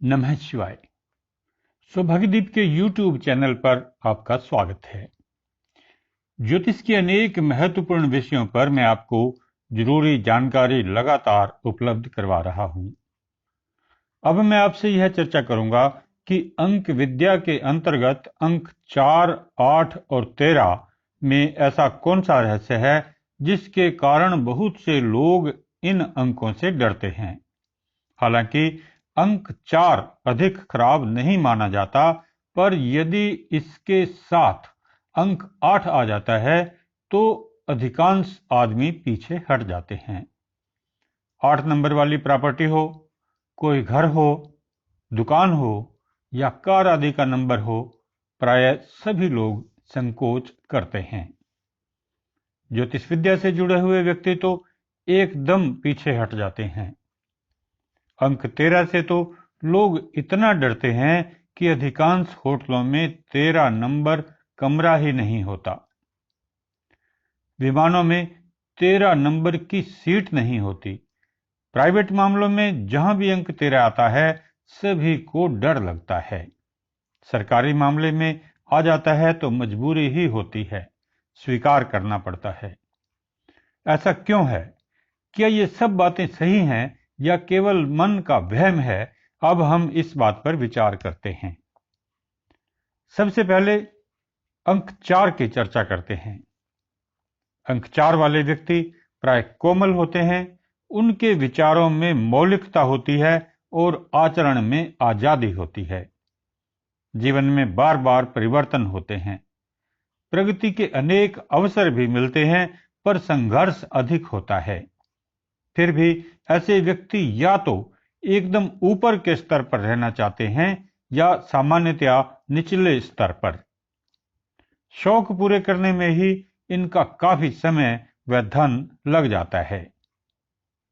नमः शिवाय। सौभाग्यदीप के YouTube चैनल पर आपका स्वागत है। ज्योतिष के अनेक महत्वपूर्ण विषयों पर मैं आपको जरूरी जानकारी लगातार उपलब्ध करवा रहा हूं। अब मैं आपसे यह चर्चा करूंगा कि अंक विद्या के अंतर्गत अंक 4, 8 और 13 में ऐसा कौन सा रहस्य है जिसके कारण बहुत से लोग इन अंकों से डरते हैं। हालांकि अंक 4 अधिक खराब नहीं माना जाता, पर यदि इसके साथ अंक 8 आ जाता है तो अधिकांश आदमी पीछे हट जाते हैं। 8 नंबर वाली प्रॉपर्टी हो, कोई घर हो, दुकान हो या कार आदि का नंबर हो, प्राय सभी लोग संकोच करते हैं। ज्योतिष विद्या से जुड़े हुए व्यक्ति तो एकदम पीछे हट जाते हैं। अंक 13 से तो लोग इतना डरते हैं कि अधिकांश होटलों में 13 नंबर कमरा ही नहीं होता। विमानों में 13 नंबर की सीट नहीं होती। प्राइवेट मामलों में जहां भी अंक 13 आता है सभी को डर लगता है। सरकारी मामले में आ जाता है तो मजबूरी ही होती है, स्वीकार करना पड़ता है। ऐसा क्यों है? क्या ये सब बातें सही हैं या केवल मन का वहम है? अब हम इस बात पर विचार करते हैं। सबसे पहले अंक 4 की चर्चा करते हैं। अंक 4 वाले व्यक्ति प्राय कोमल होते हैं, उनके विचारों में मौलिकता होती है और आचरण में आजादी होती है। जीवन में बार बार परिवर्तन होते हैं, प्रगति के अनेक अवसर भी मिलते हैं, पर संघर्ष अधिक होता है। फिर भी ऐसे व्यक्ति या तो एकदम ऊपर के स्तर पर रहना चाहते हैं या सामान्यतया निचले स्तर पर। शौक पूरे करने में ही इनका काफी समय व धन लग जाता है।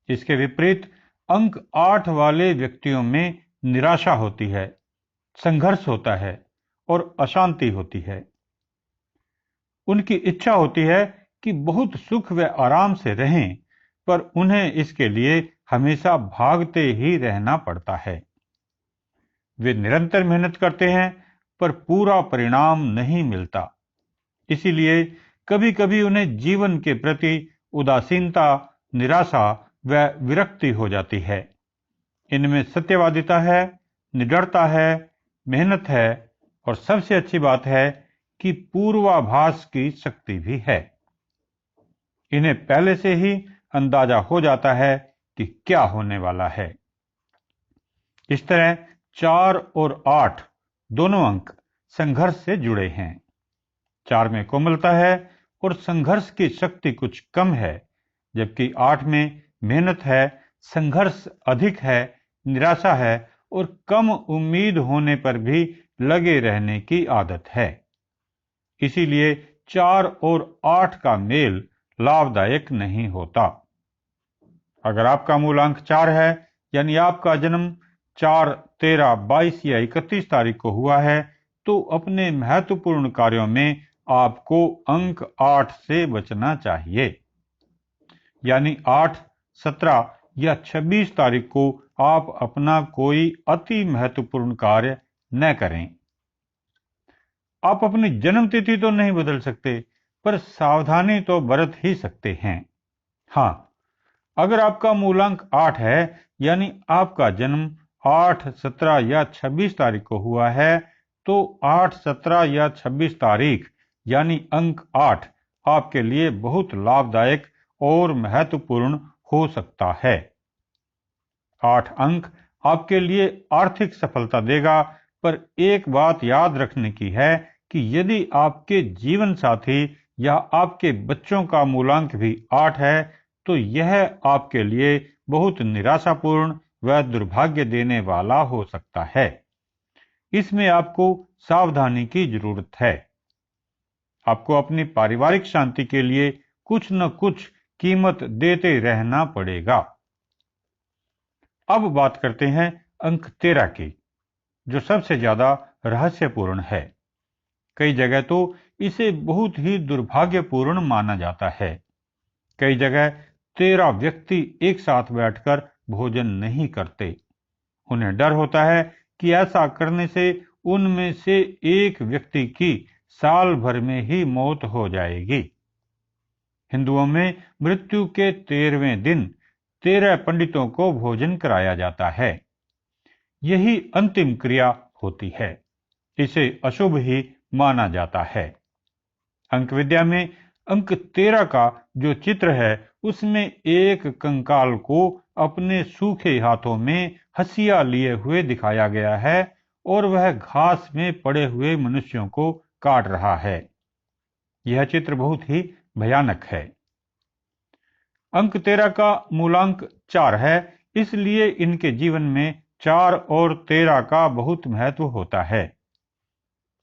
इसके विपरीत अंक 8 वाले व्यक्तियों में निराशा होती है, संघर्ष होता है और अशांति होती है। उनकी इच्छा होती है कि बहुत सुख व आराम से रहें, पर उन्हें इसके लिए हमेशा भागते ही रहना पड़ता है। वे निरंतर मेहनत करते हैं पर पूरा परिणाम नहीं मिलता। इसीलिए कभी कभी उन्हें जीवन के प्रति उदासीनता, निराशा व विरक्ति हो जाती है। इनमें सत्यवादिता है, निडरता है, मेहनत है और सबसे अच्छी बात है कि पूर्वाभास की शक्ति भी है। इन्हें पहले से ही अंदाजा हो जाता है कि क्या होने वाला है। इस तरह 4 और 8 दोनों अंक संघर्ष से जुड़े हैं। 4 में कोमलता है और संघर्ष की शक्ति कुछ कम है, जबकि 8 में मेहनत है, संघर्ष अधिक है, निराशा है और कम उम्मीद होने पर भी लगे रहने की आदत है। इसीलिए 4 और 8 का मेल लाभदायक नहीं होता। अगर आपका मूलांक 4 है, यानी आपका जन्म 4, 13, 22 या 31 तारीख को हुआ है, तो अपने महत्वपूर्ण कार्यों में आपको अंक 8 से बचना चाहिए। यानी 8, 17 या 26 तारीख को आप अपना कोई अति महत्वपूर्ण कार्य न करें। आप अपनी जन्म तिथि तो नहीं बदल सकते, पर सावधानी तो बरत ही सकते हैं। हाँ, अगर आपका मूलांक 8 है, यानी आपका जन्म 8, 17 या 26 तारीख को हुआ है, तो 8, 17 या 26 तारीख यानी अंक 8 आपके लिए बहुत लाभदायक और महत्वपूर्ण हो सकता है। 8 अंक आपके लिए आर्थिक सफलता देगा, पर एक बात याद रखने की है कि यदि आपके जीवन साथी या आपके बच्चों का मूलांक भी 8 है, तो यह आपके लिए बहुत निराशापूर्ण व दुर्भाग्य देने वाला हो सकता है। इसमें आपको सावधानी की जरूरत है। आपको अपनी पारिवारिक शांति के लिए कुछ न कुछ कीमत देते रहना पड़ेगा। अब बात करते हैं अंक 13 की, जो सबसे ज्यादा रहस्यपूर्ण है। कई जगह तो इसे बहुत ही दुर्भाग्यपूर्ण माना जाता है। कई जगह 13 व्यक्ति एक साथ बैठकर भोजन नहीं करते। उन्हें डर होता है कि ऐसा करने से उनमें से एक व्यक्ति की साल भर में ही मौत हो जाएगी। हिंदुओं में मृत्यु के 13वें दिन 13 पंडितों को भोजन कराया जाता है। यही अंतिम क्रिया होती है। इसे अशुभ ही माना जाता है। अंक विद्या में अंक 13 का जो चित्र है उसमें एक कंकाल को अपने सूखे हाथों में हंसिया लिए हुए दिखाया गया है और वह घास में पड़े हुए मनुष्यों को काट रहा है। यह चित्र बहुत ही भयानक है। अंक 13 का मूलांक 4 है, इसलिए इनके जीवन में 4 और 13 का बहुत महत्व होता है।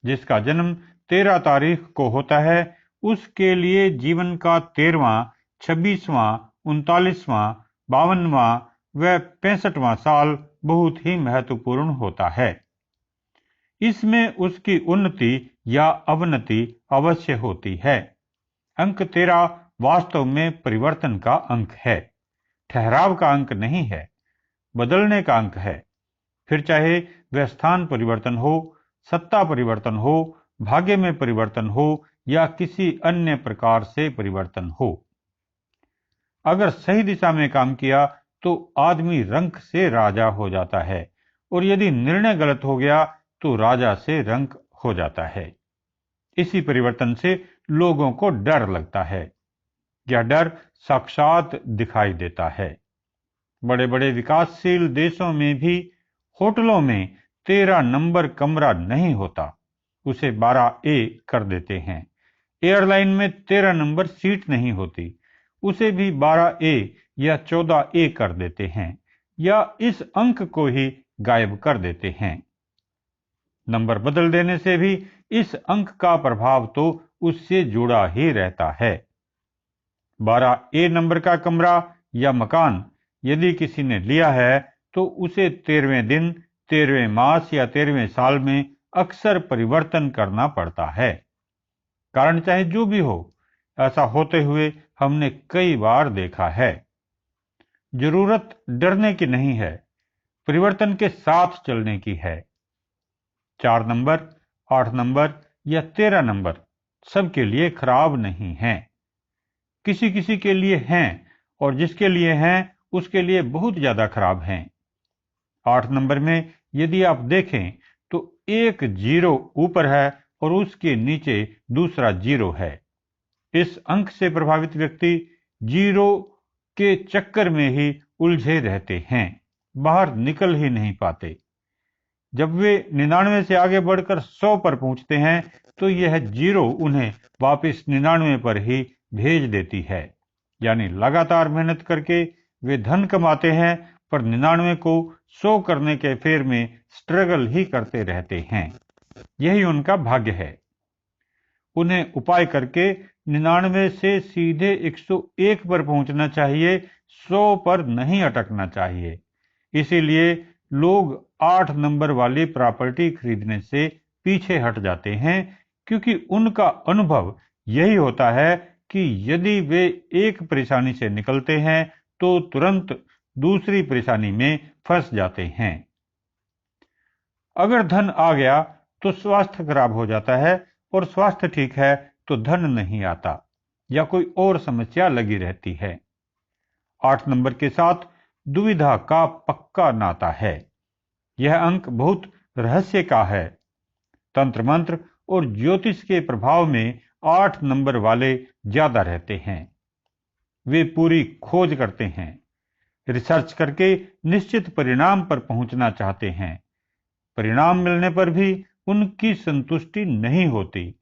जिसका जन्म 13 तारीख को होता है उसके लिए जीवन का 13वां, 26वां, 39वां, 52वां व 65वां साल बहुत ही महत्वपूर्ण होता है। इसमें उसकी उन्नति या अवनति अवश्य होती है। अंक 13 वास्तव में परिवर्तन का अंक है, ठहराव का अंक नहीं है, बदलने का अंक है। फिर चाहे वह स्थान परिवर्तन हो, सत्ता परिवर्तन हो, भाग्य में परिवर्तन हो या किसी अन्य प्रकार से परिवर्तन हो। अगर सही दिशा में काम किया तो आदमी रंक से राजा हो जाता है और यदि निर्णय गलत हो गया तो राजा से रंक हो जाता है। इसी परिवर्तन से लोगों को डर लगता है। यह डर साक्षात दिखाई देता है। बड़े बड़े विकासशील देशों में भी होटलों में 13 नंबर कमरा नहीं होता, उसे 12A कर देते हैं। एयरलाइन में 13 नंबर सीट नहीं होती, उसे भी 12A या 14A कर देते हैं या इस अंक को ही गायब कर देते हैं। नंबर बदल देने से भी इस अंक का प्रभाव तो उससे जुड़ा ही रहता है। 12A नंबर का कमरा या मकान यदि किसी ने लिया है तो उसे 13वें दिन, 13वें मास या 13वें साल में अक्सर परिवर्तन करना पड़ता है। कारण चाहे जो भी हो, ऐसा होते हुए हमने कई बार देखा है। जरूरत डरने की नहीं है, परिवर्तन के साथ चलने की है। 4 नंबर, 8 नंबर या 13 नंबर सबके लिए खराब नहीं हैं। किसी किसी के लिए हैं और जिसके लिए हैं उसके लिए बहुत ज्यादा खराब हैं। 8 नंबर में यदि आप देखें तो एक 0 ऊपर है और उसके नीचे दूसरा 0 है। इस अंक से प्रभावित व्यक्ति 0 के चक्कर में ही उलझे रहते हैं, बाहर निकल ही नहीं पाते। जब वे 99 से आगे बढ़कर 100 पर पहुंचते हैं तो यह 0 उन्हें वापस 99 पर ही भेज देती है। यानी लगातार मेहनत करके वे धन कमाते हैं पर 99 को 100 करने के फेर में स्ट्रगल ही करते रहते हैं। यही उनका भाग्य है। उन्हें उपाय करके 99 से सीधे 101 पर पहुंचना चाहिए, 100 पर नहीं अटकना चाहिए। इसीलिए लोग 8 नंबर वाली प्रॉपर्टी खरीदने से पीछे हट जाते हैं, क्योंकि उनका अनुभव यही होता है कि यदि वे एक परेशानी से निकलते हैं तो तुरंत दूसरी परेशानी में फंस जाते हैं। अगर धन आ गया तो स्वास्थ्य खराब हो जाता है और स्वास्थ्य ठीक है तो धन नहीं आता या कोई और समस्या लगी रहती है। 8 नंबर के साथ दुविधा का पक्का नाता है। यह अंक बहुत रहस्य का है। तंत्र मंत्र और ज्योतिष के प्रभाव में 8 नंबर वाले ज्यादा रहते हैं। वे पूरी खोज करते हैं, रिसर्च करके निश्चित परिणाम पर पहुंचना चाहते हैं। परिणाम मिलने पर भी उनकी संतुष्टि नहीं होती।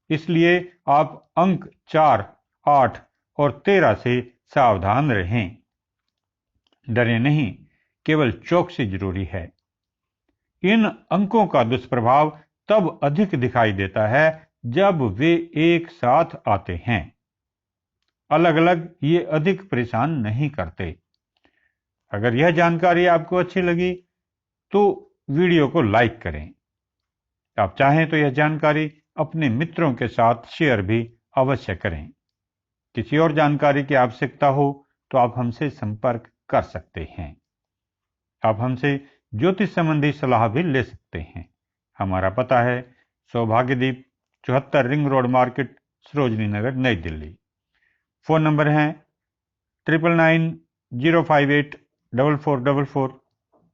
इसलिए आप अंक 4, 8 और 13 से सावधान रहें। डरे नहीं, केवल चौकसी जरूरी है। इन अंकों का दुष्प्रभाव तब अधिक दिखाई देता है जब वे एक साथ आते हैं। अलग अलग ये अधिक परेशान नहीं करते। अगर यह जानकारी आपको अच्छी लगी तो वीडियो को लाइक करें। आप चाहें तो यह जानकारी अपने मित्रों के साथ शेयर भी अवश्य करें। किसी और जानकारी की आवश्यकता हो तो आप हमसे संपर्क कर सकते हैं। आप हमसे ज्योतिष संबंधी सलाह भी ले सकते हैं। हमारा पता है सौभाग्यदीप 74 ring road market, Sarojini Nagar, नई दिल्ली। फ़ोन नंबर हैं 9990584444,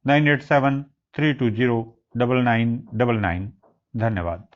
9873209999। धन्यवाद।